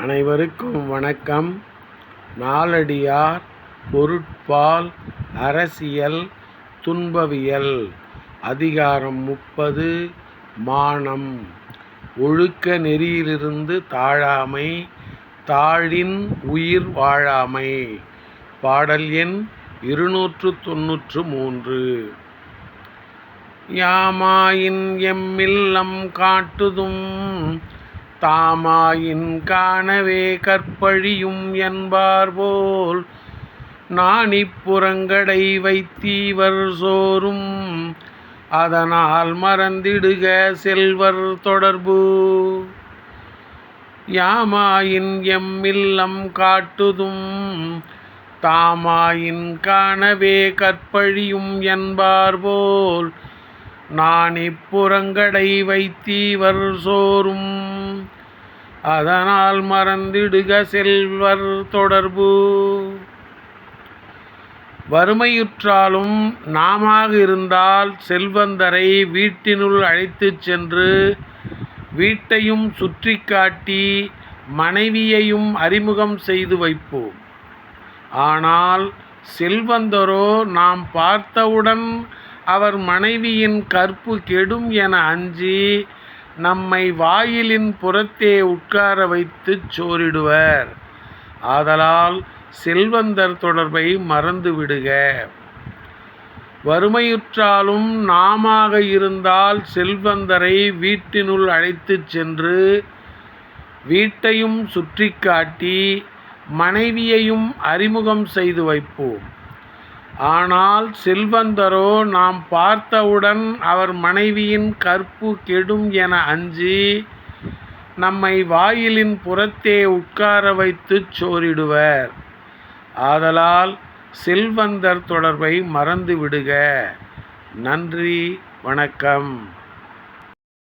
அனைவருக்கும் வணக்கம். நாலடியார் பொருட்பால் அரசியல் துன்பவியல் அதிகாரம் 30 மானம். ஒழுக்க நெறியிலிருந்து தாழாமை, தாழின் உயிர் வாழாமை. பாடல் எண் 293. யாமாயின் எம்மில்லம் காட்டுதும், தாமாயின் காணவே கற்பழியும் என்பார்போல், நாணிப்புறங்கடை வைத்தீவர் சோறும், அதனால் மறந்திடுக செல்வர் தொடர்பு. யாமாயின் எம்மில்லம் காட்டுதும், தாமாயின் காணவே கற்பழியும் என்பார்போல், நாணிப்புறங்கடை வைத்தீவர் சோறும், அதனால் மறந்திடுக செல்வர் தொடர்பு. வறுமையுற்றாலும் நாமாக இருந்தால் செல்வந்தரை வீட்டினுள் அழைத்துச் சென்று வீட்டையும் சுற்றி காட்டி மனைவியையும் அறிமுகம் செய்து வைப்போம். ஆனால் செல்வந்தரோ நாம் பார்த்தவுடன் அவர் மனைவியின் கற்பு கெடும் என அஞ்சி நம்மை வாயிலின் புறத்தே உட்கார வைத்துச் சோறிடுவர். ஆதலால் செல்வந்தர் தொடர்பை மறந்து விடுக. வறுமையுற்றாலும் நாமாக இருந்தால் செல்வந்தரை வீட்டினுள் அழைத்துச் சென்று வீட்டையும் சுற்றி காட்டி மனைவியையும் அறிமுகம் செய்து வைப்போம். ஆனால் செல்வந்தரோ நாம் பார்த்தவுடன் அவர் மனைவியின் கற்பு கெடும் என அஞ்சி நம்மை வாயிலின் புறத்தே உட்கார வைத்துச் சோறிடுவர். ஆதலால் செல்வந்தர் தொடர்பை மறந்து விடுக. நன்றி, வணக்கம்.